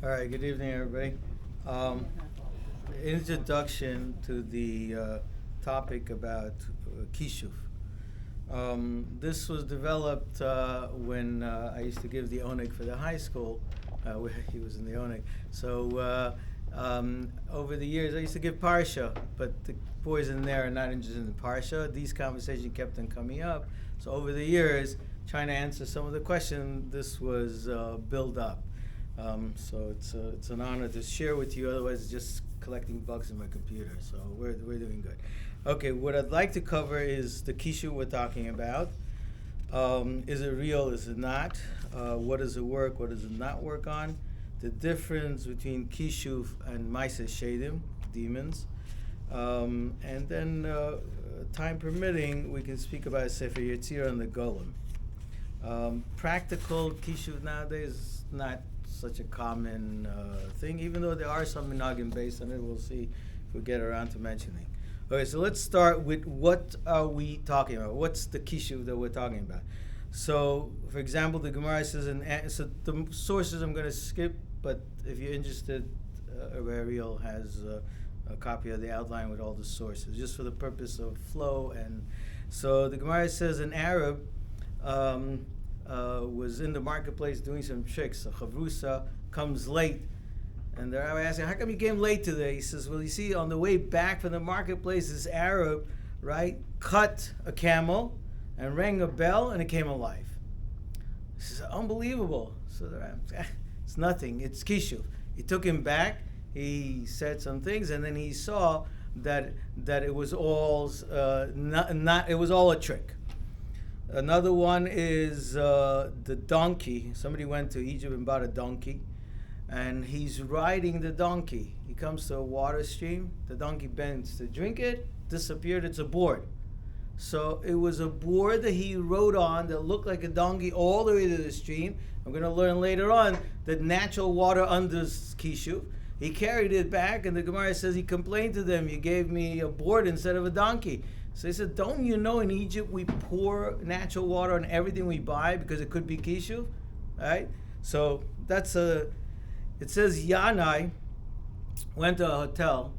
All right, good evening, everybody. Um, Introduction to the topic about Kishuf. This was developed when I used to give the oneg for the high school, where he was in the oneg. So over the years, I used to give Parsha, but the boys in there are not interested in Parsha. These conversations kept on coming up. So over the years, trying to answer some of the questions, this was built up. So it's an honor to share with you. Otherwise, it's just collecting bugs in my computer. So we're doing good. Okay, what I'd like to cover is the Kishuf we're talking about. Is it real? Is it not? What does it work? What does it not work on? The difference between Kishuf and Maaseh Shedim, demons. And then, time permitting, we can speak about Sefer Yetzirah and the Golem. Practical Kishuf nowadays is not such a common thing, even though there are some minhagim based on it. We'll see if we get around to mentioning. Okay, so let's start with what are we talking about? What's the Kishuf that we're talking about? So, for example, the Gemara says, so the sources I'm going to skip, but if you're interested, Ariel has a copy of the outline with all the sources, just for the purpose of flow. And so the Gemara says an Arab was in the marketplace doing some tricks. A chavrusa comes late, and the rabbi asks him, "How come you came late today?" He says, "Well, you see, on the way back from the marketplace, this Arab, right, cut a camel and rang a bell, and it came alive." He says, "Unbelievable." So the rabbi says, "It's nothing. It's Kishuf." He took him back. He said some things, and then he saw that it was all it was all a trick. Another one is the donkey. Somebody went to Egypt and bought a donkey, and he's riding the donkey. He comes to a water stream. The donkey bends to drink it, disappeared. It's a board. So it was a board that he rode on that looked like a donkey all the way to the stream. I'm going to learn later on that natural water under Kishuf. He carried it back, and the Gemara says he complained to them, "You gave me a board instead of a donkey." So he said, "Don't you know in Egypt we pour natural water on everything we buy because it could be Kishuf?" Right? So it says Yanai went to a hotel,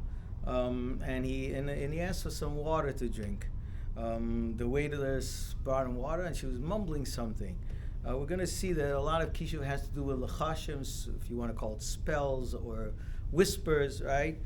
and he asked for some water to drink. The waiters brought him water, and she was mumbling something. We're going to see that a lot of Kishuf has to do with lechashim, if you want to call it spells or whispers, right?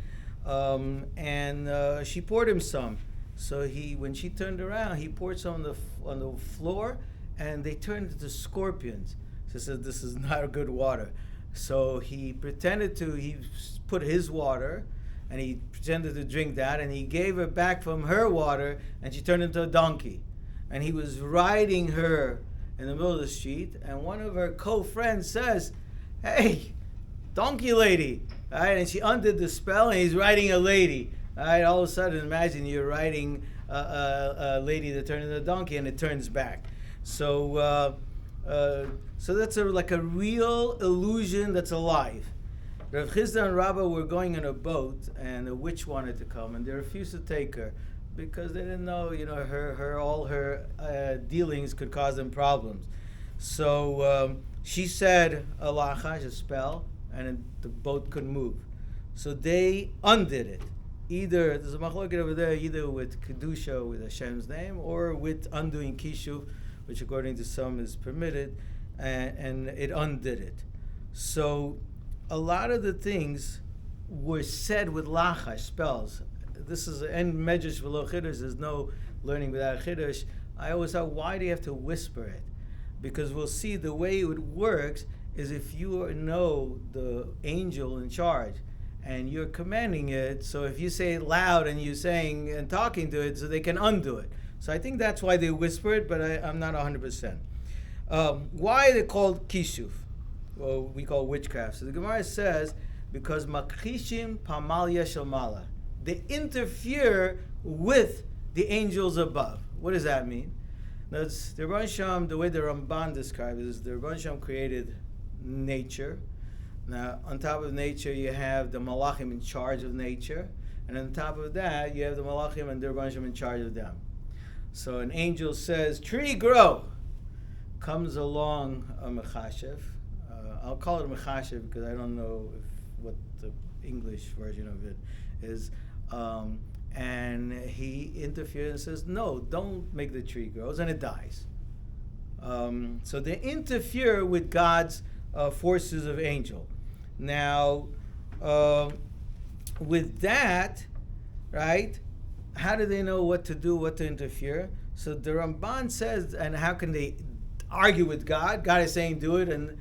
And she poured him some. So when she turned around, he poured some on the floor, and they turned into scorpions. She said, "This is not good water." So he put his water, and he pretended to drink that, and he gave her back from her water, and she turned into a donkey. And he was riding her in the middle of the street, and one of her co-friends says, "Hey, donkey lady," right? And she undid the spell, and he's riding a lady. Right, all of a sudden, imagine you're riding a lady that turned into a donkey, and it turns back. So that's like a real illusion that's alive. Rav Chizda and Rabbi were going on a boat, and a witch wanted to come, and they refused to take her because they didn't know, all her dealings could cause them problems. So she said a lachash, a spell, and the boat couldn't move. So they undid it. Either there's a machloket over there, either with kedusha, with Hashem's name, or with undoing Kishuf, which according to some is permitted, and it undid it. So a lot of the things were said with lachash, spells. This is en medrash v'lo chiddush. There's no learning without chiddush. I always thought, why do you have to whisper it? Because we'll see the way it works is if you know the angel in charge, and you're commanding it, so if you say it loud and you're saying and talking to it, so they can undo it. So I think that's why they whisper it, but I'm not 100%. Why are they called Kishuf? Well, we call witchcraft. So the Gemara says, because makhishim pamalya shalmala. They interfere with the angels above. What does that mean? Now, the Rebbe Sham, the way the Ramban describes it, is the Rebbe Sham created nature. Now, on top of nature, you have the malachim in charge of nature, and on top of that, you have the malachim and the Rebbe Sham in charge of them. So an angel says, "Tree, grow." Comes along a mechashev, I'll call it Mechashiv because I don't know what the English version of it is. And he interferes and says, no, don't make the tree grows, and it dies. So they interfere with God's forces of angel. Now, with that, right, how do they know what to do, what to interfere? So the Ramban says, and how can they argue with God? God is saying do it, and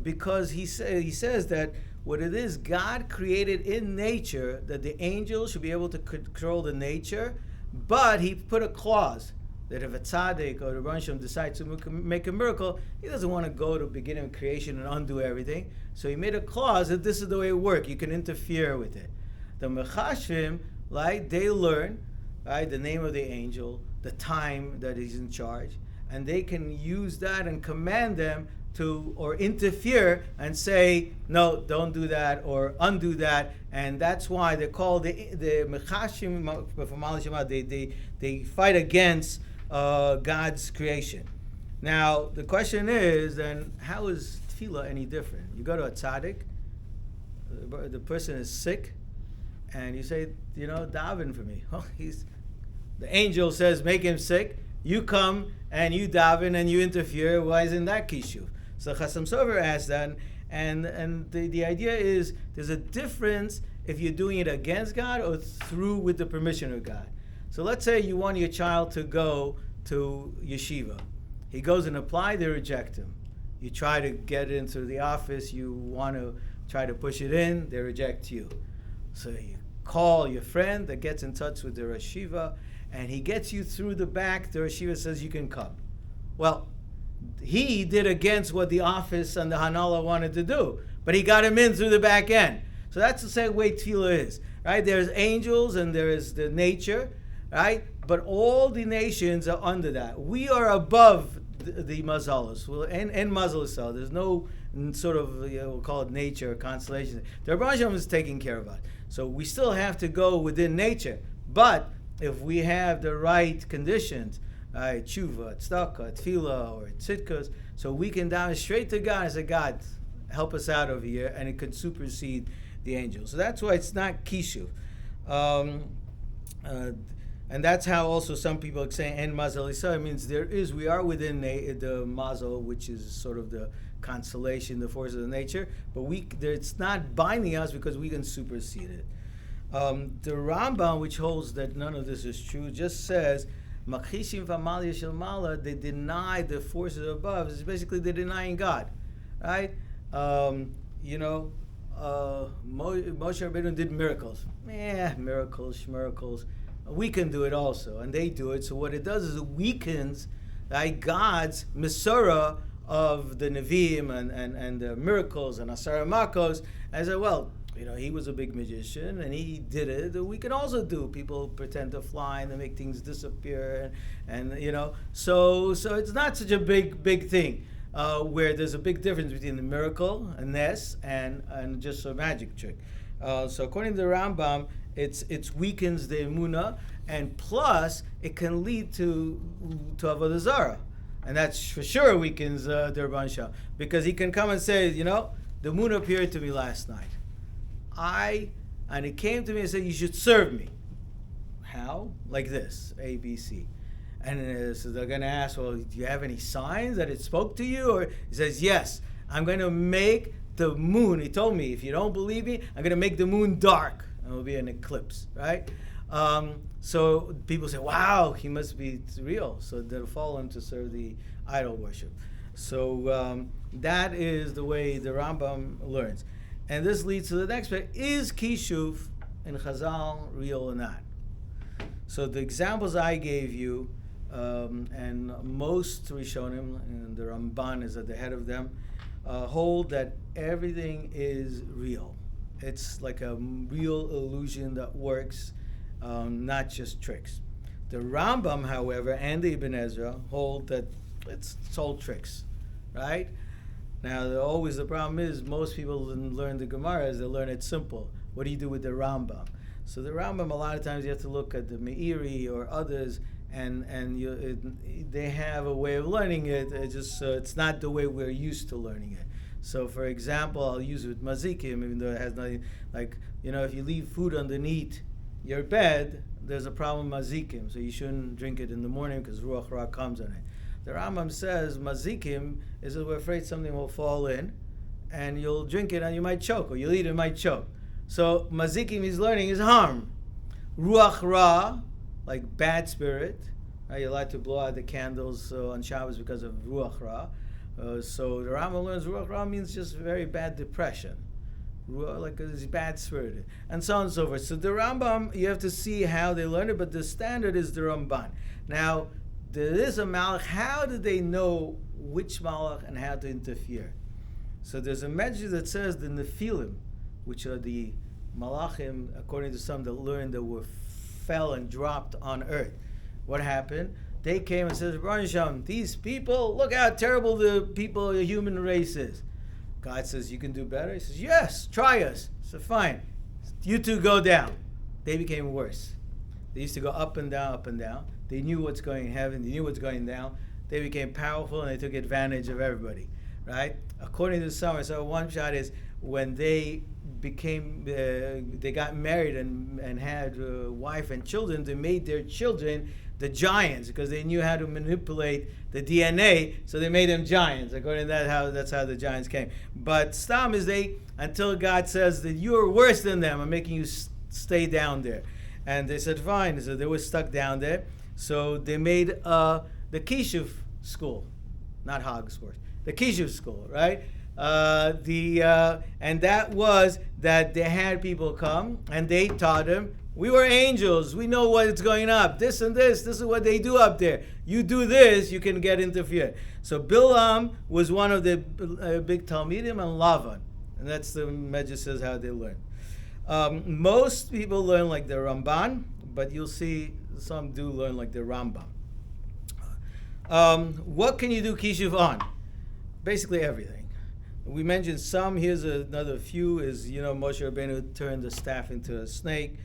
because he says that what it is, God created in nature that the angels should be able to control the nature, but he put a clause that if a tzaddik or the Rebbe Shem decides to make a miracle, he doesn't want to go to beginning of creation and undo everything. So he made a clause that this is the way it works. You can interfere with it. The Mechashvim, right, they learn, right, the name of the angel, the time that he's in charge, and they can use that and command them to, or interfere and say, no, don't do that or undo that. And that's why they're called the Mechashim from Al Shema. They fight against God's creation. Now, the question is, then, how is tefillah any different? You go to a tzaddik, the person is sick, and you say, daven for me. Well, the angel says, make him sick. You come and you daven and you interfere. Why isn't that Kishuf? So Chasam Sofer asked that, and the idea is there's a difference if you're doing it against God or through with the permission of God. So let's say you want your child to go to yeshiva. He goes and apply, they reject him. You try to get it into the office, you want to try to push it in, they reject you. So you call your friend that gets in touch with the yeshiva, and he gets you through the back. The yeshiva says you can come. Well, he did against what the office and the Hanala wanted to do, but he got him in through the back end. So that's the same way tefillah is, right? There's angels and there is the nature, right? But all the nations are under that. We are above the mazalos. Well, and mazalos, there's no sort of, we'll call it nature or constellation. The Rebbe Shem is taking care of us. So we still have to go within nature. But if we have the right conditions, right, tshuva, tzedakah, tefillah, or tzidkas, so we can dive straight to God and say, God, help us out over here, and it could supersede the angels. So that's why it's not Kishuf. And that's how also some people are saying, en mazal Yisrael, means we are within the mazal, which is sort of the constellation, the force of nature, but it's not binding us because we can supersede it. The Rambam, which holds that none of this is true, just says, Machishim v'amal yeshel mala, they deny the forces above. It's basically they're denying God, right? Moshe Rabbeinu did miracles. Miracles. We can do it also, and they do it. So what it does is it weakens God's Mesorah of the Nevi'im and the miracles and Asara Makos. I said, well, he was a big magician and he did it. We can also do. People pretend to fly and they make things disappear, and so it's not such a big thing. Where there's a big difference between the miracle, a nes, and just a magic trick. So according to the Rambam, it weakens the emunah, and plus it can lead to avodah zarah, and that's for sure weakens the Rabban Shem, because he can come and say, the moon appeared to me last night. And it came to me and said, you should serve me. How? Like this, A, B, C. And so they're going to ask, well, do you have any signs that it spoke to you? Or he says, yes, I'm going to make the moon. He told me, if you don't believe me, I'm going to make the moon dark. And it will be an eclipse, right? So people say, wow, he must be real. So they'll follow him to serve the idol worship. So that is the way the Rambam learns. And this leads to the next part. Is Kishuf in Chazal real or not? So the examples I gave you, and most Rishonim, and the Ramban is at the head of them, hold that everything is real. It's like a real illusion that works, not just tricks. The Rambam, however, and the Ibn Ezra hold that it's all tricks, right? Now, the problem is most people learn the Gemara as they learn it simple. What do you do with the Rambam? So the Rambam, a lot of times you have to look at the Meiri or others, and they have a way of learning it. It's not the way we're used to learning it. So, for example, I'll use it with mazikim, even though it has nothing, like, if you leave food underneath your bed, there's a problem with mazikim, so you shouldn't drink it in the morning because ruach ra comes on it. The Rambam says mazikim is that we're afraid something will fall in, and you'll drink it and you might choke, or you'll eat it and might choke. So mazikim he's learning is harm. Ruach ra, like bad spirit, right? You're allowed to blow out the candles on Shabbos because of ruach ra. So the Rambam learns ruach ra means just very bad depression. Like it's bad spirited, and so on and so forth. So the Rambam, you have to see how they learn it, but the standard is the Ramban. Now, there is a malach. How do they know which malach and how to interfere? So there's a medrash that says the Nephilim, which are the malachim, according to some that learned that fell and dropped on earth. What happened? They came and said, Baruch Hashem, these people, look how terrible the human race is. God says, you can do better? He says, yes, try us. So fine. You two go down. They became worse. They used to go up and down, up and down. They knew what's going in heaven. They knew what's going down. They became powerful and they took advantage of everybody, right? According to some, so one shot is when they they got married and had a wife and children, they made their children the giants because they knew how to manipulate the DNA, so they made them giants. According to that's how the giants came. But Stam is until God says that you are worse than them, I'm making you stay down there. And they said fine, so they were stuck down there. So they made the Kishuf school, not Hogsworth, the Kishuf school, right? And that was that they had people come and they taught them, we were angels, we know what's going up, this and this is what they do up there. You do this, you can get interfered. So Bilam was one of the big Talmidim, and Lavan, and that's the Medrash says how they learn. Most people learn like the Ramban, but you'll see some do learn like the Rambam. What can you do Kishuf on? Basically everything. We mentioned some. Here's another few. Is Moshe Rabbeinu turned the staff into a snake.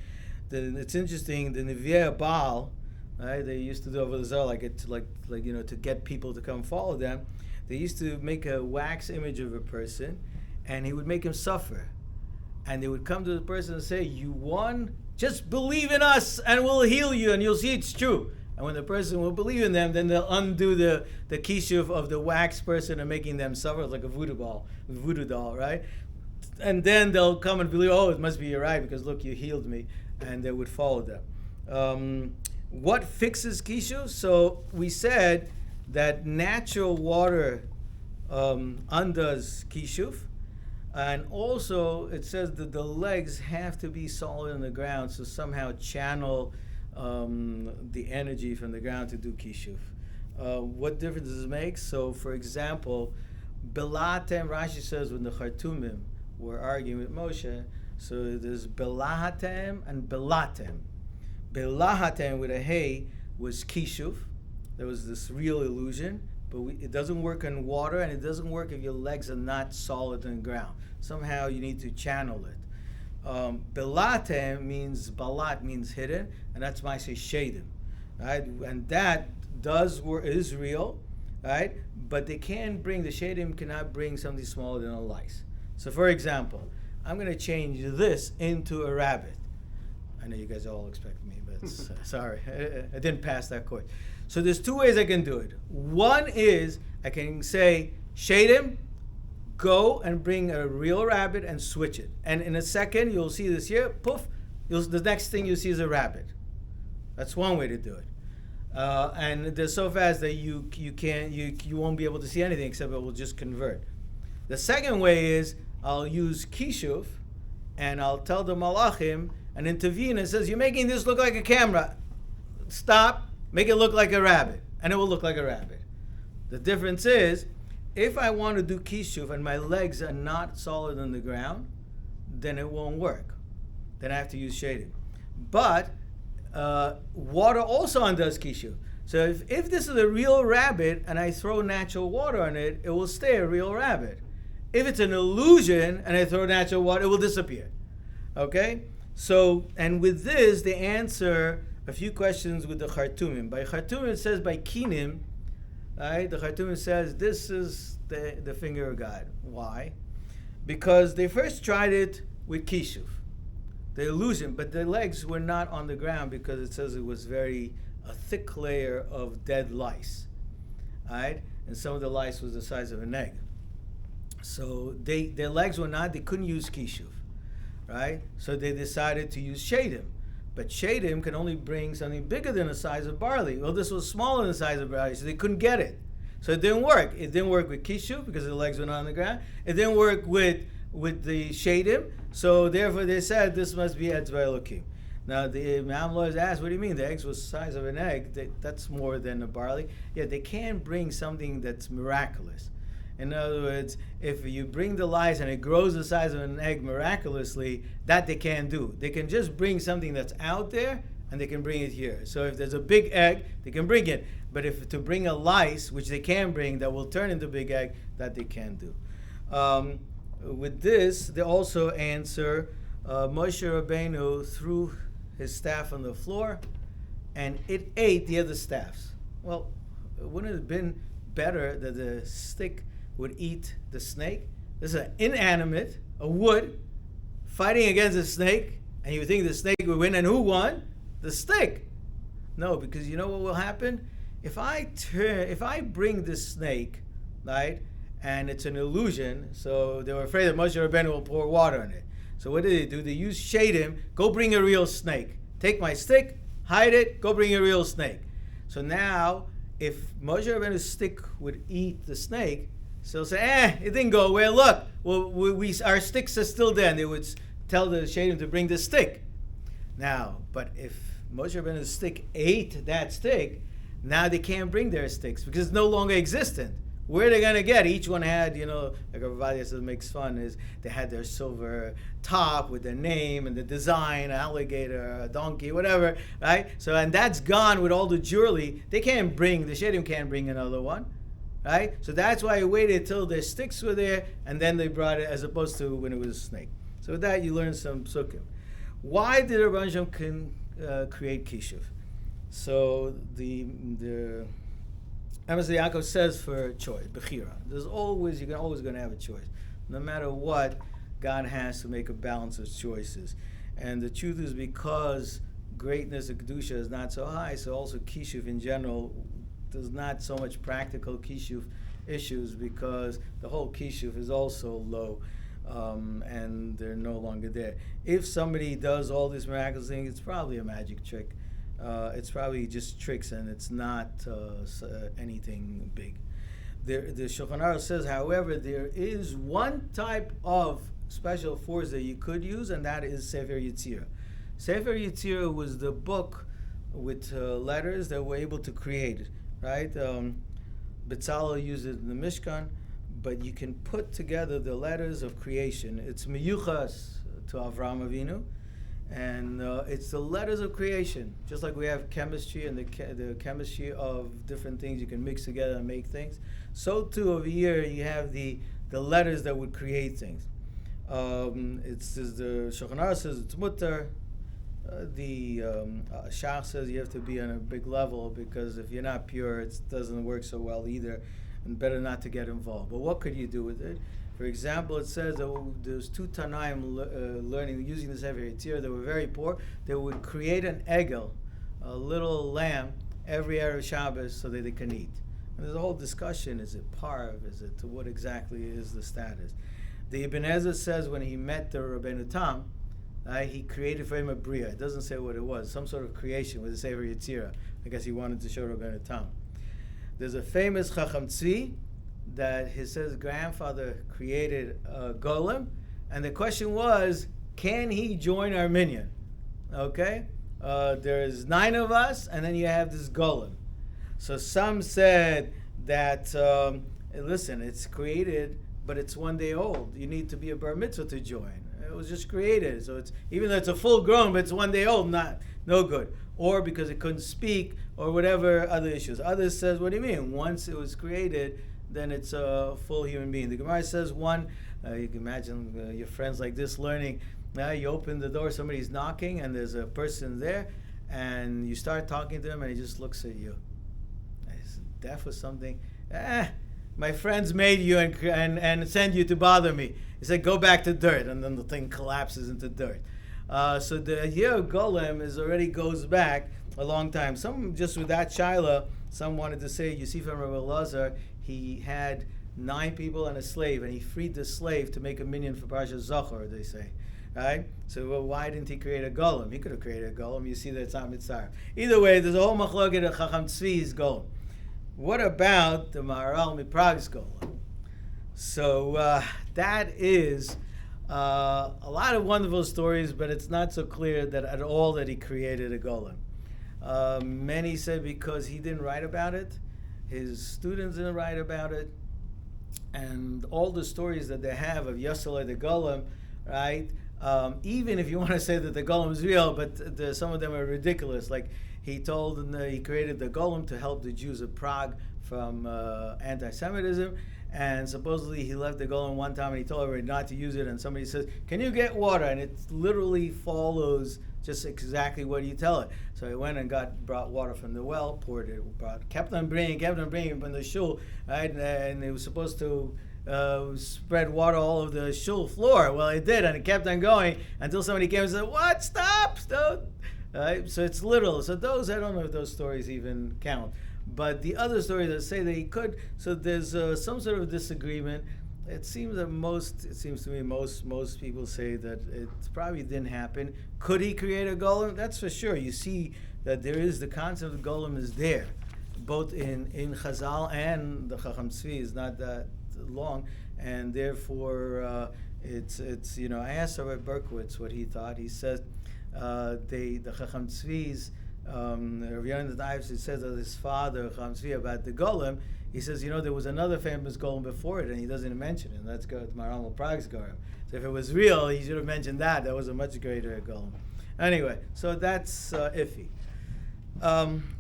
It's interesting. The Nevi'ah Baal, right? They used to do over the Zohar, to get people to come follow them. They used to make a wax image of a person, and he would make him suffer. And they would come to the person and say, "You won. Just believe in us, and we'll heal you, and you'll see it's true." And when the person will believe in them, then they'll undo the kishuf of the wax person and making them suffer like a voodoo doll, right? And then they'll come and believe, oh, it must be you're right because look, you healed me, and they would follow them. What fixes kishuf? So we said that natural water undoes kishuf, and also it says that the legs have to be solid on the ground, so somehow channel the energy from the ground to do kishuf. What difference does it make? So, for example, Belahatem, Rashi says when the Chartumim were arguing with Moshe, so there's Belahatem and Belatem. Belahatem with a hay was kishuf. There was this real illusion, but it doesn't work in water, and it doesn't work if your legs are not solid on the ground. Somehow you need to channel it. Belatem means, balat means hidden, and that's why I say shadim, right? And that is real, right? But they can bring, the shadim cannot bring something smaller than a lice. So for example, I'm going to change this into a rabbit. I know you guys all expect me, but sorry, I didn't pass that course. So there's two ways I can do it. One is I can say, shadim, go and bring a real rabbit and switch it. And in a second, you'll see this here, poof, the next thing you see is a rabbit. That's one way to do it. And they're so fast that you won't be able to see anything except it will just convert. The second way is I'll use Kishuf and I'll tell the Malachim and intervene and says, you're making this look like a camera. Stop, make it look like a rabbit. And it will look like a rabbit. The difference is, if I want to do Kishuf and my legs are not solid on the ground, then it won't work. Then I have to use shading. But water also undoes Kishuf. So if this is a real rabbit and I throw natural water on it, it will stay a real rabbit. If it's an illusion and I throw natural water, it will disappear. Okay? So, and with this, they answer a few questions with the Chartumim. By Chartumim, it says by Kinim, right? The Chartumim says this is the finger of God. Why? Because they first tried it with Kishuf, the illusion, but the legs were not on the ground because it says it was a thick layer of dead lice. All right? And some of the lice was the size of an egg. So their legs were not, they couldn't use Kishuf, right? So they decided to use Shadim. But Shadim can only bring something bigger than the size of barley. Well, this was smaller than the size of barley, so they couldn't get it. So it didn't work. It didn't work with Kishuf because the legs were not on the ground. It didn't work with the Shadim. So therefore they said this must be Etzva Elokim. Now the Imam lawyers asked, what do you mean? The eggs was the size of an egg. That's more than a barley. Yeah, they can't bring something that's miraculous. In other words, if you bring the lice and it grows the size of an egg miraculously, that they can't do. They can just bring something that's out there and they can bring it here. So if there's a big egg, they can bring it. But if to bring a lice, which they can bring, that will turn into a big egg, that they can't do. With this, they also answer, Moshe Rabbeinu threw his staff on the floor and it ate the other staffs. Well, wouldn't it have been better that the stick would eat the snake? This is an inanimate, a wood, fighting against a snake, and you think the snake would win, and who won? The stick. No, because you know what will happen? If I bring this snake, right, and it's an illusion, so they were afraid that Moshe Rabbeinu will pour water on it. So what did they do? They used Shadim, go bring a real snake. Take my stick, hide it, go bring a real snake. So now, if Moshe Rabbeinu's stick would eat the snake, so say, it didn't go away. Look, well, our sticks are still there. And they would tell the Shadim to bring the stick. Now, but if Moshe Rabbeinu's stick ate that stick, now they can't bring their sticks because it's no longer existent. Where are they going to get? Each one had, like Rabbi says, makes fun, is they had their silver top with their name and the design, alligator, a donkey, whatever, right? So, and that's gone with all the jewelry. The Shadim can't bring another one, right? So that's why I waited till their sticks were there, and then they brought it, as opposed to when it was a snake. So with that, you learn some psukim. Why did Rabbi Shem create Kishuf? So the Emerson Yaakov says for choice, Bechira. You're always going to have a choice. No matter what, God has to make a balance of choices. And the truth is, because greatness of Kedusha is not so high, so also Kishuf in general, there's not so much practical Kishuf issues because the whole Kishuf is also low. And they're no longer there. If somebody does all these miraculous things, it's probably a magic trick. It's probably just tricks, and it's not anything big. The Shulchan Aruch says, however, there is one type of special force that you could use, and that is Sefer Yetzirah. Sefer Yetzirah was the book with letters that were able to create it, right? Betzalel used it in the Mishkan, but you can put together the letters of creation. It's miyuchas to Avraham Avinu, and it's the letters of creation. Just like we have chemistry and the chemistry of different things you can mix together and make things, so too over here you have the letters that would create things. It's the Shulchan Aruch says it's mutter. The Shach says you have to be on a big level because if you're not pure, it doesn't work so well either, and better not to get involved. But what could you do with it? For example, it says that there's two Tanaim learning, using this Sefer Yetzirah. They were very poor. They would create an egel, a little lamb, every Erev Shabbos so that they can eat. And there's a whole discussion, is it parv, what exactly is the status? The Ibn Ezra says when he met the Rabbeinu Tam, he created for him a bria. It doesn't say what it was, some sort of creation with the Sefer Yetzirah. I guess he wanted to show Rabbeinu Tam. There's a famous Chacham Tzvi that his grandfather created a golem, and the question was, can he join our minyan? Okay, there's 9 of us, and then you have this golem. So some said that, listen, it's created, but it's 1 day old. You need to be a bar mitzvah to join. It was just created, so it's even though it's a full grown, but it's 1 day old, no good. Or because it couldn't speak, or whatever other issues. Others says, what do you mean? Once it was created, then it's a full human being. The Gemara says you can imagine your friends like this learning. Now you open the door, somebody's knocking, and there's a person there, and you start talking to him, and he just looks at you. He's deaf or something. my friends made you and send you to bother me. He said, go back to dirt, and then the thing collapses into dirt. So the idea of golem already goes back a long time. Some, just with that shaila, some wanted to say, you see from Rabbi Lazar, he had 9 people and a slave, and he freed the slave to make a minion for Parashat Zachor, they say. Right? So well, why didn't he create a golem? He could have created a golem. You see that it's not mitzvah. Either way, there's a whole machloket of Chacham Tzvi's golem. What about the Maharal Miprag's golem? So that is a lot of wonderful stories, but it's not so clear that at all that he created a golem. Many say because he didn't write about it, his students didn't write about it, and all the stories that they have of Yechezkel the golem, right? Even if you want to say that the golem is real, but some of them are ridiculous. Like he told, he created the golem to help the Jews of Prague from anti-Semitism, and supposedly he left the golem one time and he told everybody not to use it, and somebody says, can you get water? And it literally follows just exactly what you tell it. So he went and brought water from the well, poured it, kept on bringing from the shul, right? And it was supposed to spread water all over the shul floor. Well, it did, and it kept on going until somebody came and said, what? Stop! Right? So it's literal. So those, I don't know if those stories even count. But the other stories that say that he could, so there's some sort of disagreement. It seems to me most people say that it probably didn't happen. Could he create a golem? That's for sure. You see that there is, the concept of golem is there, both in Chazal and the Chacham Tzvi is not that long, and therefore it's I asked Rabbi Berkowitz what he thought. He said the Chacham Tzvi's Rav Yonan Ives, it says of his father Chacham Tzvi about the golem. He says, there was another famous golem before it, and he doesn't mention it. And that's Maharal Prague's golem. So if it was real, he should have mentioned that. That was a much greater golem. Anyway, so that's iffy.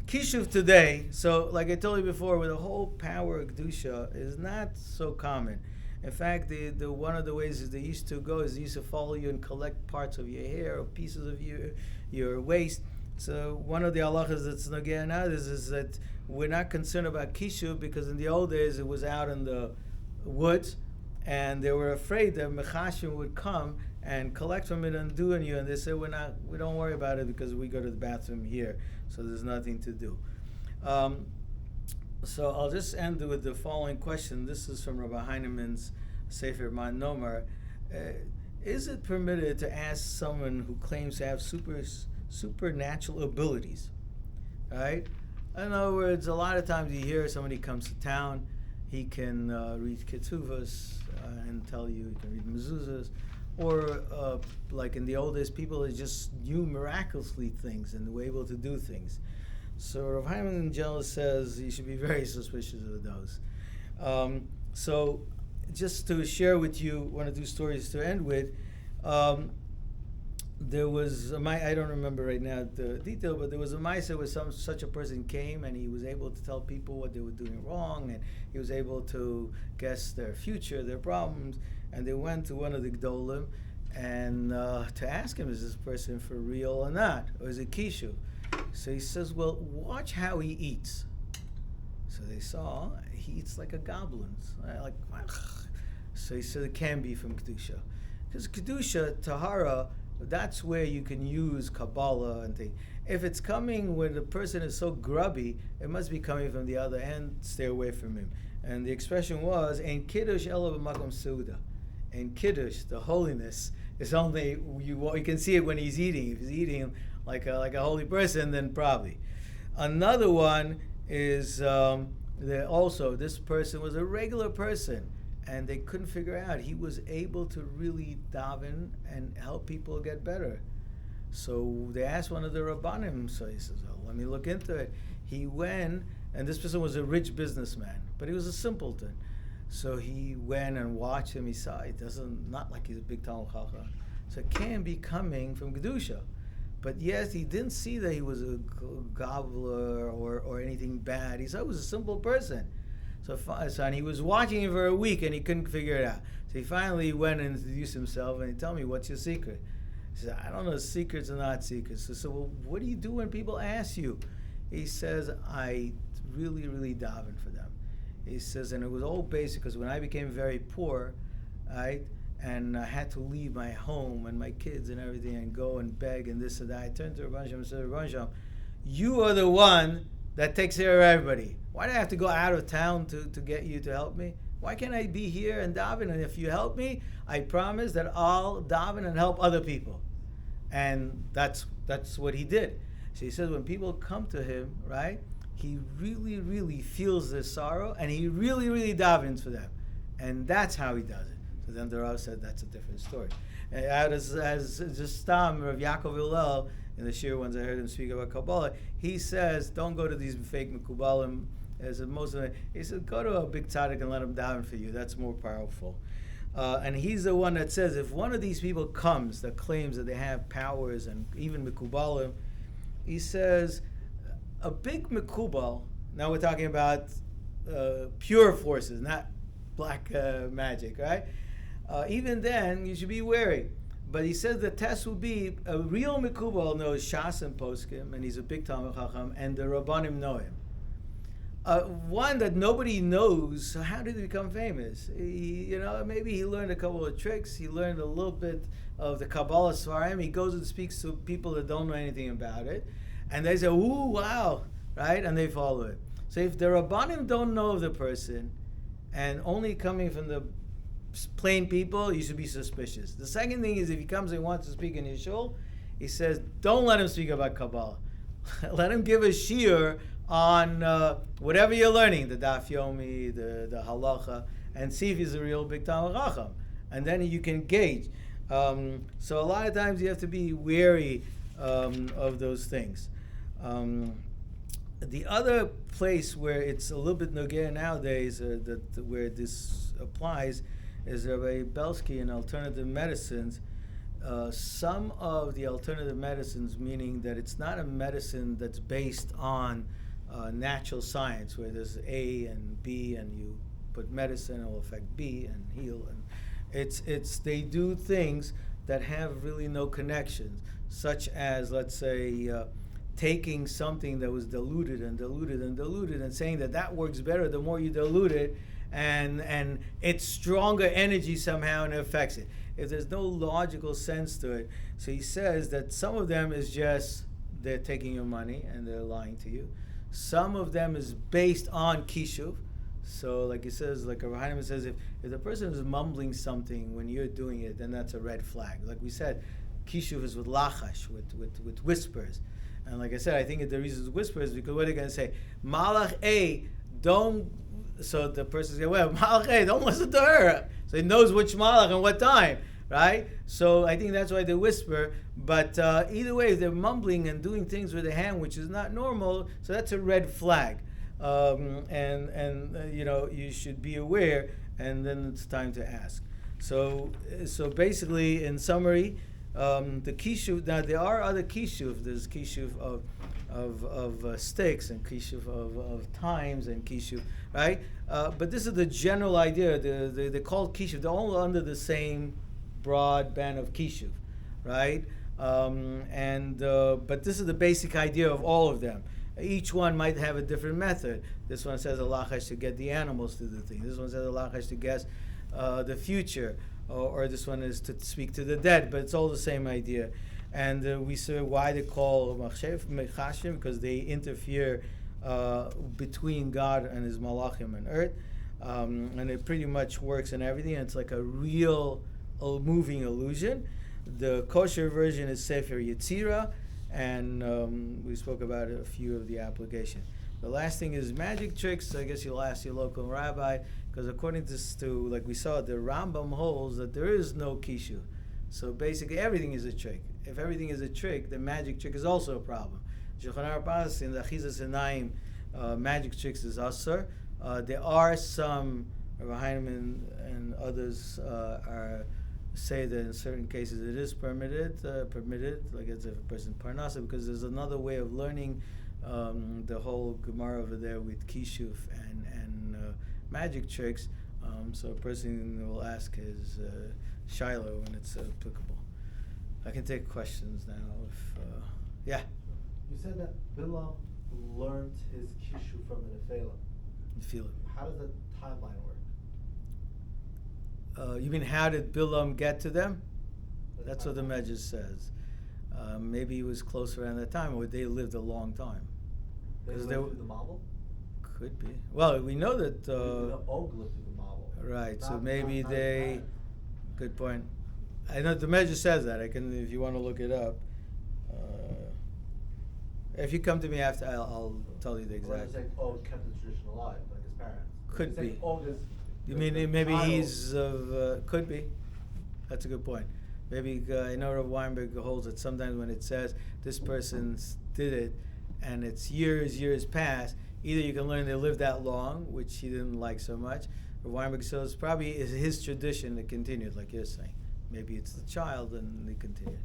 Kishuf today, so like I told you before, with the whole power of Kedusha is not so common. In fact, the one of the ways is they used to go is they used to follow you and collect parts of your hair or pieces of your waist. So one of the halachas that's nogea now is that we're not concerned about Kishuf because in the old days it was out in the woods, and they were afraid that Mechashim would come and collect from it and do on you, and they said we don't worry about it because we go to the bathroom here, so there's nothing to do. So I'll just end with the following question. This is from Rabbi Heinemann's Sefer Man Nomar. Is it permitted to ask someone who claims to have supernatural abilities, right? In other words, a lot of times you hear somebody comes to town, he can read Ketuvos and tell you he can read mezuzahs, or like in the old days, people that just knew miraculously things and were able to do things. So Rav Hyman Jealous says you should be very suspicious of those. So just to share with you one or two stories to end with, there was I don't remember right now the detail, but there was a Maisa where such a person came and he was able to tell people what they were doing wrong, and he was able to guess their future, their problems, and they went to one of the Gdolim and to ask him, is this person for real or not, or is it Kishuf? So he says, well, watch how he eats. So they saw he eats like a goblin. So he said it can be from Kedusha, because Kedusha, Tahara, that's where you can use Kabbalah and things. If it's coming when the person is so grubby, it must be coming from the other end. Stay away from him. And the expression was, "Ein kiddush ela b'makom seuda." And kiddush, the holiness, is only you can see it when he's eating. If he's eating like a holy person, then probably. Another one is also this person was a regular person, and they couldn't figure out. He was able to really daven and help people get better. So they asked one of the Rabbanim, so he says, well, let me look into it. He went, and this person was a rich businessman, but he was a simpleton. So he went and watched him. He saw it not like he's a big Talmud Chacham. So it can be coming from Kedusha. But yes, he didn't see that he was a gobbler or anything bad. He saw he was a simple person. So and he was watching him for a week and he couldn't figure it out. So he finally went and introduced himself and he told me, what's your secret? He said, I don't know, secrets or not secrets. So I said, well, what do you do when people ask you? He says, I really, really daven for them. He says, and it was all basic because when I became very poor, right, and I had to leave my home and my kids and everything and go and beg and this and that, I turned to Rabbi Shem and said, Rabbi Shem, you are the one that takes care of everybody. Why do I have to go out of town to get you to help me? Why can't I be here and daven? And if you help me, I promise that I'll daven and help other people. And that's what he did. So he says when people come to him, right, he really, really feels their sorrow and he really, really davens for them. And that's how he does it. So then the Rav said that's a different story. And as just Rav Yaakov Hillel, in the shir ones I heard him speak about Kabbalah, he says, don't go to these fake Mekubalim. As most of them, he said, go to a big tzaddik and let him daven for you. That's more powerful. And he's the one that says, if one of these people comes that claims that they have powers and even Mekubalim, he says, a big Mekubal, now we're talking about pure forces, not black magic, right? Even then, you should be wary. But he says the test will be, a real Mekubal knows Shas and Poskim, and he's a big Talmid Chacham, and the Rabbanim know him. One that nobody knows, so how did he become famous? Maybe he learned a couple of tricks, he learned a little bit of the Kabbalah Svarim, he goes and speaks to people that don't know anything about it, and they say, ooh, wow, right? And they follow it. So if the Rabbanim don't know of the person, and only coming from the plain people, you should be suspicious. The second thing is if he comes and wants to speak in his shul, he says, don't let him speak about Kabbalah. Let him give a shiur on whatever you're learning, the Daf Yomi, the Halacha, and see if he's a real big Talmid Chacham. And then you can gauge. So a lot of times you have to be wary of those things. The other place where it's a little bit nogea nowadays, where this applies, is Rabbi Belsky in alternative medicines. Some of the alternative medicines, meaning that it's not a medicine that's based on natural science, where there's A and B, and you put medicine, it will affect B and heal. And they do things that have really no connections, such as, let's say, taking something that was diluted and diluted and diluted and saying that works better the more you dilute it, and it's stronger energy somehow and it affects it. If there's no logical sense to it, so he says that some of them is just they're taking your money and they're lying to you. Some of them is based on Kishuf. So like he says, like Rabbi Heinemann says, if the person is mumbling something when you're doing it, then that's a red flag. Like we said, Kishuf is with lachash, with whispers. And like I said, I think the reason it's whispers is because what are they going to say? Malach A, don't. So the person says, well, Malach A, don't listen to her. So he knows which Malach and what time, right? So I think that's why they whisper. But either way, if they're mumbling and doing things with their hand, which is not normal, so that's a red flag. You should be aware, and then it's time to ask. So basically, in summary, the Kishuf, now there are other Kishuf. There's Kishuf of sticks and Kishuf of times and Kishuf, right? But this is the general idea. They're called Kishuf. They're all under the same broad band of Kishuf, right? But this is the basic idea of all of them. Each one might have a different method. This one says Allah has to get the animals to do the thing. This one says Allah has to guess the future. Or this one is to speak to the dead, but it's all the same idea. And we say why they call Mechashim, because they interfere between God and His Malachim and earth. And it pretty much works in everything. It's like a real moving illusion. The kosher version is Sefer Yetzirah, and we spoke about a few of the applications. The last thing is magic tricks. I guess you'll ask your local rabbi, because according to like we saw, the Rambam holds that there is no Kishuf. So basically everything is a trick. If everything is a trick, the magic trick is also a problem. Shulchan Aruch in the Achizas Enayim, magic tricks is asur. There are some, Rabbi Heinemann and others say that in certain cases it is permitted, like it's if a person parnasa, because there's another way of learning the whole Gemara over there with Kishuf and magic tricks. So a person will ask his Shiloh when it's applicable. I can take questions now. Yeah. You said that Bilam learned his Kishuf from the Nefela. You feel it. how does the timeline work? You mean how did Bilam get to them? That's what the timeline. Medrash says. Maybe he was close around that time, or they lived a long time. They lived through the Mabul? Could be. Well, we know that. The Og lived through the Mabul. Right. So Not- maybe not they. his Good point. I know the Medrash says that. I can, if you want to look it up. If you come to me after, I'll tell you the Or exact. just say Og kept the tradition alive, like his parents. Could If you say be. Og is You the mean maybe child- he's of? Could be. That's a good point. Maybe I know Rabbi Weinberg holds that sometimes when it says this person did it, and it's years past, either you can learn they lived that long, which he didn't like so much. Rabbi Weinberg says probably is his tradition that continued, like you're saying. Maybe it's the child and they continued.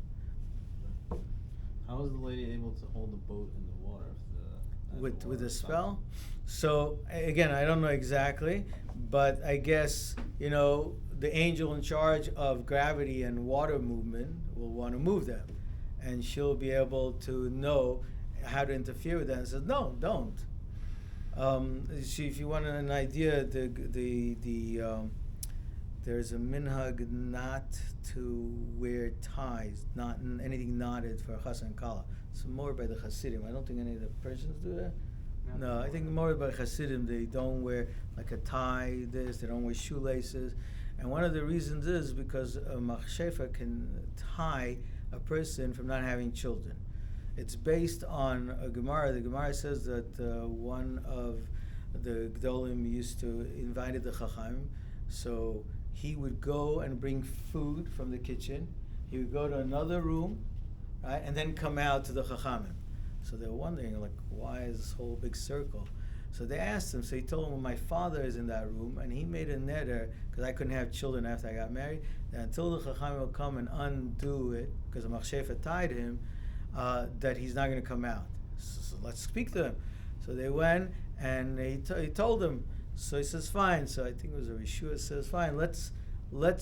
How was the lady able to hold the boat in the water? If the With water a stopped? spell. So again, I don't know exactly, but I guess the angel in charge of gravity and water movement will want to move them, and she'll be able to know how to interfere with that. And says, no, don't. See, if you want an idea, there's a minhag not to wear ties, not anything knotted for chas and kala. It's more by the Hasidim. I don't think any of the Persians do that. No, I think more by Hasidim. They don't wear like a tie. They don't wear shoelaces, and one of the reasons is because a machshefa can tie a person from not having children. It's based on a Gemara. The Gemara says that one of the Gdolim used to invite the Chacham, so he would go and bring food from the kitchen. He would go to another room, right, and then come out to the Chachamim. So they were wondering, like, why is this whole big circle? So they asked him. So he told them, well, my father is in that room, and he made a neder because I couldn't have children after I got married. That until the Chachamim will come and undo it, because the Machshefa tied him, that he's not going to come out. So let's speak to him. So they went and he told them. So he says, fine. So I think it was a Rishua says, fine. Let's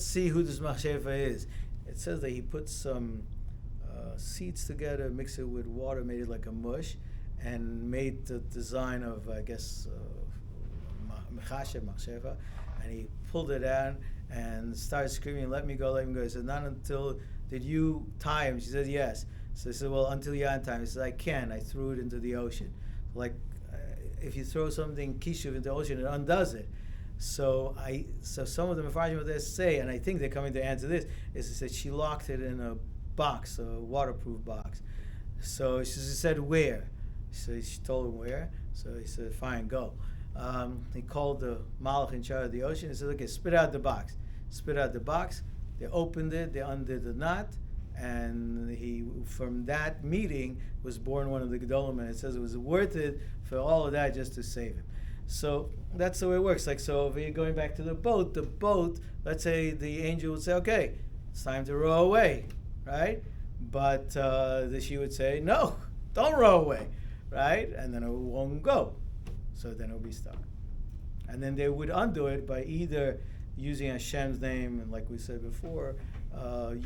see who this Machshefa is. It says that he put some seeds together, mixed it with water, made it like a mush, and made the design of, I guess, Machshefa, and he pulled it out and started screaming, let me go, let me go. He said, not until, did you tie him? She said, yes. So he said, well, until you untie him. He said, I can. I threw it into the ocean. Like, if you throw something Kishuf into the ocean, it undoes it. So some of the Mefarshim what they say, and I think they're coming to answer this, is that she locked it in a box, a waterproof box. So she said, where? So she told him where. So he said, fine, go. He called the Malach in charge of the ocean. He said, okay, spit out the box. Spit out the box. They opened it. They undid the knot. And from that meeting, was born one of the Gedolim. And it says it was worth it for all of that just to save him. So that's the way it works. Like, so if you're going back to the boat, let's say the angel would say, okay, it's time to row away, right? But she would say, no, don't row away, right? And then it won't go. So then it'll be stuck. And then they would undo it by either using Hashem's name, and like we said before,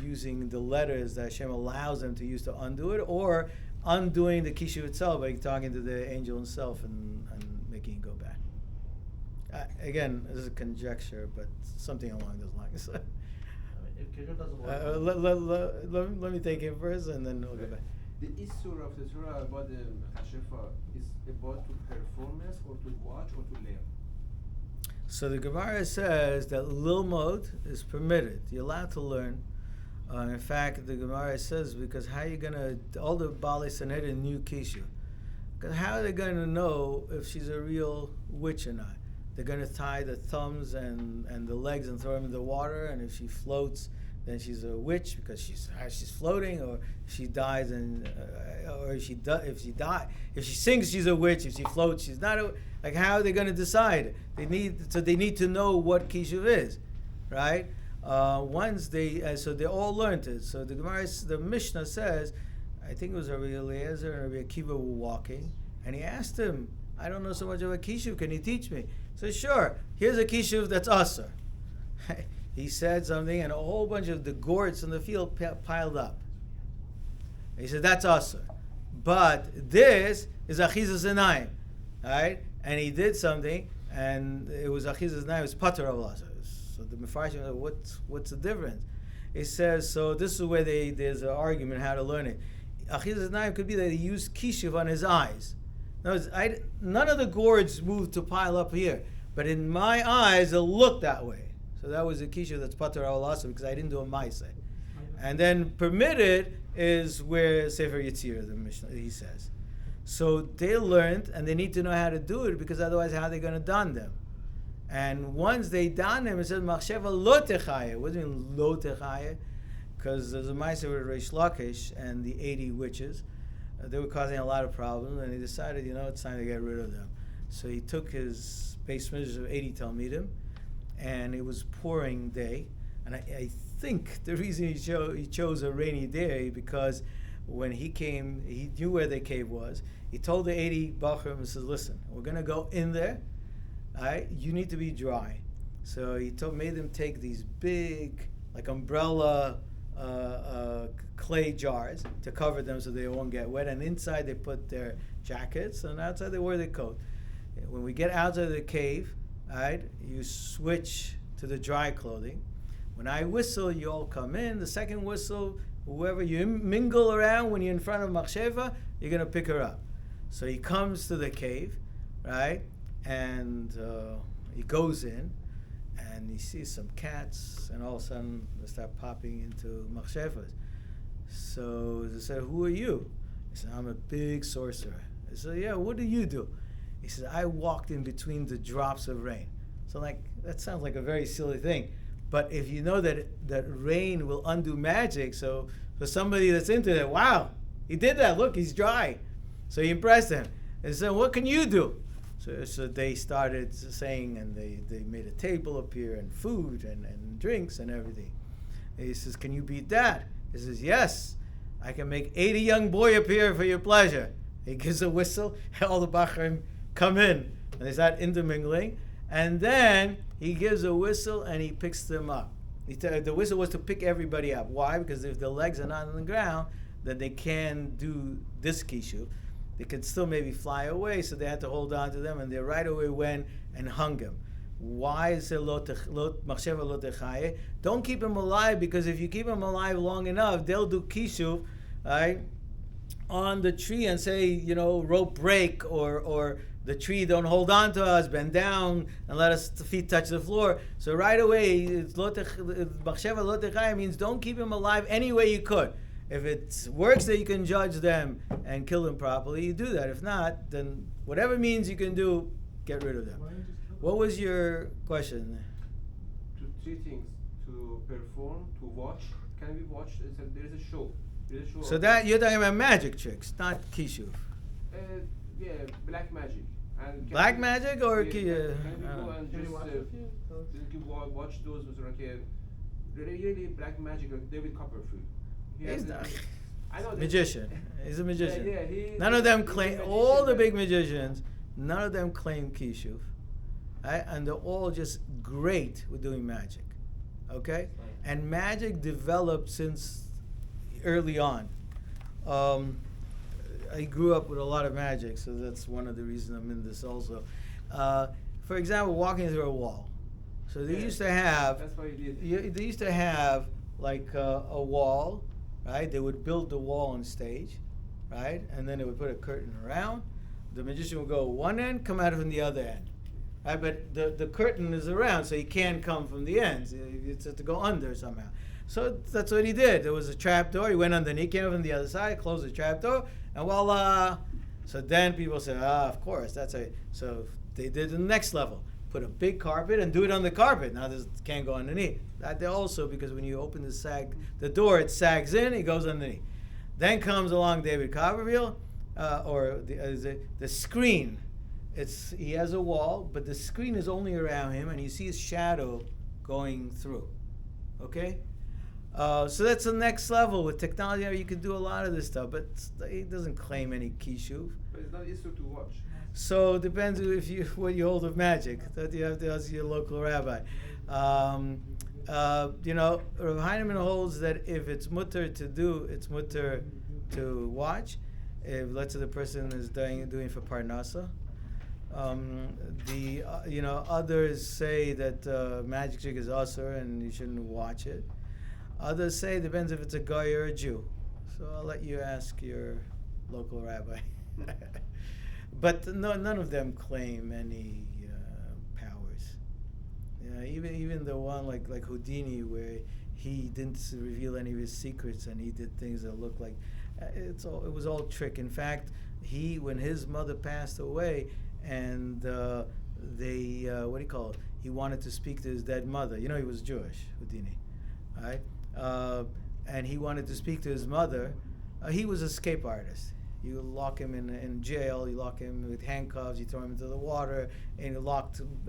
using the letters that Hashem allows them to use to undo it, or undoing the Kishuf itself by talking to the angel himself and making it go back. Again, this is a conjecture, but something along those lines. If Kishuf doesn't work, Let me take it first, and then we'll go back. The issue of the Torah about the Hashefa is about to performance or to watch or to learn. So the Gemara says that lilmod is permitted. You're allowed to learn. In fact, the Gemara says, because how are you going to, all the Baalei Sanhedrin knew Kishuf. Because how are they going to know if she's a real witch or not? They're going to tie the thumbs and the legs and throw them in the water, and if she floats, then she's a witch because she's floating, or if she dies or if she sinks, she's a witch. If she floats, she's not a. Like, how are they going to decide? They need to know what Kishuf is, right? Once so they all learned it. So the Mishnah says, I think it was Rabbi Eliezer and Rabbi Akiva were walking, and he asked him, I don't know so much about Kishuf, can you teach me? He said, sure, here's a Kishuf that's Asur. He said something, and a whole bunch of the gourds in the field piled up. He said, that's Asur. But this is Achizas Enayim, right? And he did something, and it was Achizas Naim, it was Pater Avlasa. So the Mefarshim, what's the difference? It says, so this is where there's an argument how to learn it. Achizas Naim could be that he used Kishuf on his eyes. None of the gourds moved to pile up here, but in my eyes, it looked that way. So that was a Kishuf that's Pater Avlasa because I didn't do a Maaseh. And then permitted is where Sefer Yetzirah, the Mishnah, he says. So they learned, and they need to know how to do it, because otherwise how are they going to don them? And once they don them, it says, Machsheva lo techaya. What does it mean, lo techaya? Because there's a Ma'aser with Reish Lakish and the 80 witches. They were causing a lot of problems, and he decided, it's time to get rid of them. So he took his base measures of 80 Talmidim, and it was pouring day. And I think the reason he chose a rainy day, because when he came, he knew where the cave was. He told the 80 Bachrim, he says, listen, we're going to go in there. All right, you need to be dry. So he made them take these big, like umbrella clay jars to cover them so they won't get wet. And inside they put their jackets, and outside they wore their coat. When we get outside of the cave, all right, you switch to the dry clothing. When I whistle, you all come in. The second whistle, whoever you mingle around when you're in front of Machsheva, you're going to pick her up. So he comes to the cave, right? And he goes in, and he sees some cats, and all of a sudden they start popping into Machshevas. So they said, who are you? He said, I'm a big sorcerer. He said, yeah, what do you do? He said, I walked in between the drops of rain. So that sounds like a very silly thing. But if you know that rain will undo magic, so for somebody that's into that, wow, he did that, look, he's dry. So he impressed him. And said, what can you do? So they started saying, and they made a table appear, and food, and drinks, and everything. And he says, can you beat that? He says, yes, I can make 80 young boy appear for your pleasure. He gives a whistle, and all the Bachrim come in, and they start intermingling. And then he gives a whistle, and he picks them up. The whistle was to pick everybody up. Why? Because if the legs are not on the ground, then they can do this Kishuf. They could still maybe fly away, so they had to hold on to them, and they right away went and hung him. Why is it machsheva lo techaye? Don't keep him alive, because if you keep him alive long enough, they'll do Kishuf, right, on the tree and say, rope break, or the tree don't hold on to us, bend down and let us feet touch the floor. So right away, machsheva lo techaye means don't keep him alive any way you could. If it works that you can judge them and kill them properly, you do that. If not, then whatever means you can do, get rid of them. What was your question? Three things: to perform, to watch. Can we watch? There is a show. So that you're talking about magic tricks, not Kishuf. Yeah, black magic. And black magic or can we go and just watch those with really black magic, like David Copperfield? He's not. I know magician. He's a magician. Yeah, none of them claim, all the big magicians, none of them claim Kishuf. Right? And they're all just great with doing magic. Okay? And magic developed since early on. I grew up with a lot of magic, so that's one of the reasons I'm in this also. For example, walking through a wall. So they used to have, that's what you did. They used to have like a wall, right? They would build the wall on stage, right? And then they would put a curtain around. The magician would go one end, come out from the other end. Right? But the curtain is around, so he can't come from the ends. It's to go under somehow. So that's what he did. There was a trap door. He went underneath, came from the other side, closed the trap door, and voila. So then people said, of course, that's a. So they did the next level. Put a big carpet and do it on the carpet. Now this can't go underneath. That also, because when you open the door, it sags in, it goes underneath. Then comes along David Copperfield, or the screen. He has a wall, but the screen is only around him, and you see his shadow going through. Okay? So that's the next level. With technology, you can do a lot of this stuff, but he doesn't claim any Kishuf. But it's not easy to watch. So it depends what you hold of magic. That you have to ask your local rabbi. Rav Heinemann holds that if it's mutter to do, it's mutter to watch. If let's say the person is doing for parnasa, Others say that magic trick is usher and you shouldn't watch it. Others say it depends if it's a guy or a Jew. So I'll let you ask your local rabbi. But none of them claim any powers. Even the one like Houdini, where he didn't reveal any of his secrets and he did things that looked like it was all trick. In fact, when his mother passed away, and he wanted to speak to his dead mother. He was Jewish, Houdini, right? And he wanted to speak to his mother. He was an escape artist. You lock him in jail, you lock him with handcuffs, you throw him into the water, and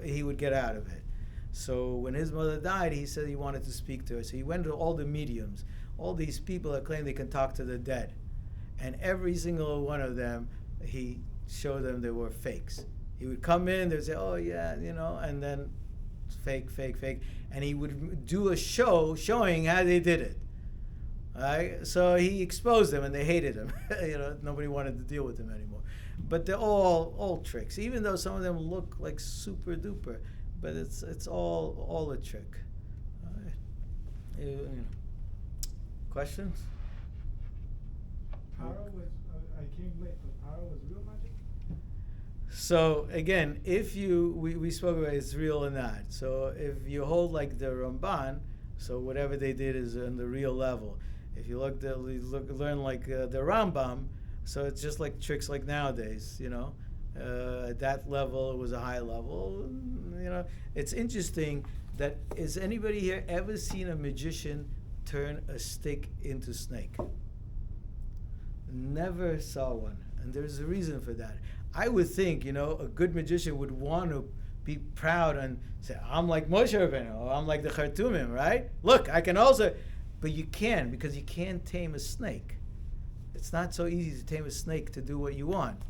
he would get out of it. So when his mother died, he said he wanted to speak to her. So he went to all the mediums, all these people that claim they can talk to the dead. And every single one of them, he showed them they were fakes. He would come in, they'd say, oh yeah, and then fake. And he would do a show showing how they did it. Right? So he exposed them and they hated him. Nobody wanted to deal with him anymore. But they're all tricks, even though some of them look like super duper, but it's all a trick. All right. Questions? Power was, I came late, but power was real magic? So again, if we spoke about it's real or not. So if you hold like the Ramban, so whatever they did is on the real level. If you learn like the Rambam, so it's just like tricks like nowadays, At that level, it was a high level. It's interesting that, has anybody here ever seen a magician turn a stick into snake? Never saw one, and there's a reason for that. I would think, a good magician would want to be proud and say, I'm like Moshe Rabbeinu, or I'm like the Khartoumim, right? Look, I can also, but you can, because you can't tame a snake. It's not so easy to tame a snake to do what you want.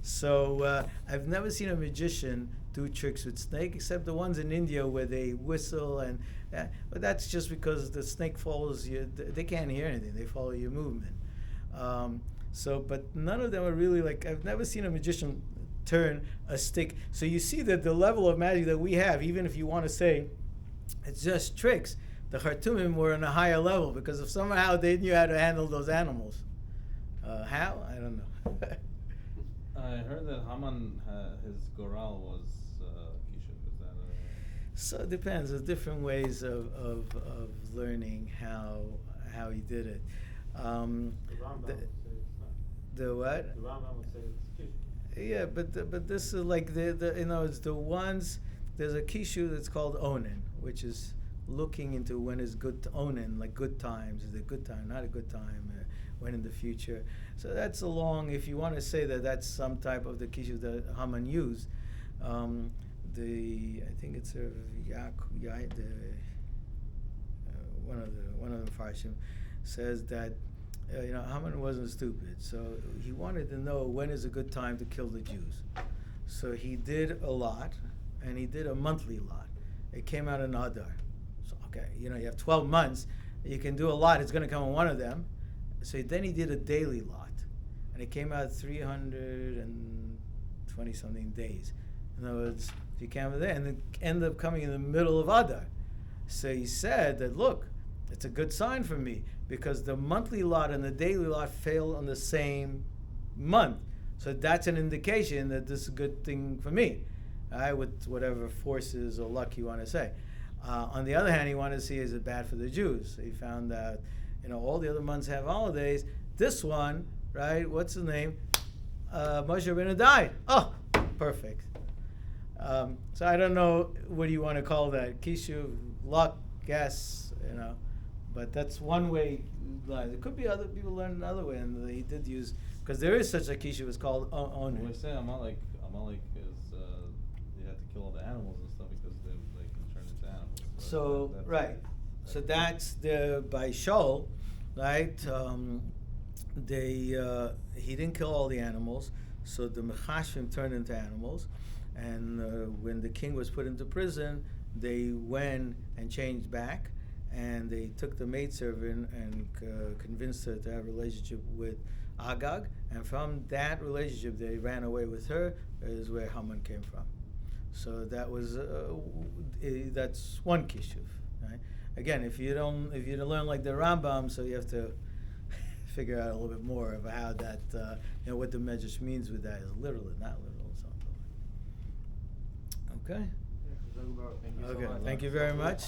So I've never seen a magician do tricks with snake, except the ones in India where they whistle, but that's just because the snake follows you. They can't hear anything. They follow your movement. But none of them are really I've never seen a magician turn a stick. So you see that the level of magic that we have, even if you want to say it's just tricks, the Khartoumim were on a higher level because if somehow they knew how to handle those animals. How? I don't know. I heard that Haman, his goral was Kishuf. Is that So it depends. There's different ways of learning how he did it. The Rambam would say it's not. The what? The Rambam would say it's Kishuf. Yeah, but this is like it's the ones. There's a Kishuf that's called Onan, which is looking into when is good to Onan, like good times. Is it a good time, not a good time? When in the future. So that's if you want to say that that's some type of the Kishuf that Haman used. I think it's one of the Farshim says that Haman wasn't stupid, so he wanted to know when is a good time to kill the Jews. So he did a lot, and he did a monthly lot. It came out in Adar. So you have 12 months. You can do a lot. It's going to come in one of them. So then he did a daily lot, and it came out 320 something days. In other words, if you count it there, and it ended up coming in the middle of Adar. So he said that, look, it's a good sign for me because the monthly lot and the daily lot fail on the same month. So that's an indication that this is a good thing for me, with whatever forces or luck you want to say. On the other hand, he wanted to see, is it bad for the Jews? So he found out, all the other months have holidays. This one, right, what's his name? Moshe Rabbeinu died. Oh, perfect. So I don't know, what do you want to call that? Kishuf, luck, guess, But that's one way. There could be other people learn another way, and he did use, because there is such a Kishuf, it's called Onan. When we say Amalek is they had to kill all the animals and stuff because they can turn into animals. So right. So that's by Shaul, right? He didn't kill all the animals, so the Mechashvim turned into animals, and when the king was put into prison, they went and changed back, and they took the maidservant and convinced her to have a relationship with Agag, and from that relationship, they ran away with her. Is where Haman came from. So that was that's one kishuf. Right? Again, if you don't learn like the Rambam, so you have to figure out a little bit more of how that what the medrash means with that is literal, not literal, something. Okay. Thank you so Okay. much. Thank you very much.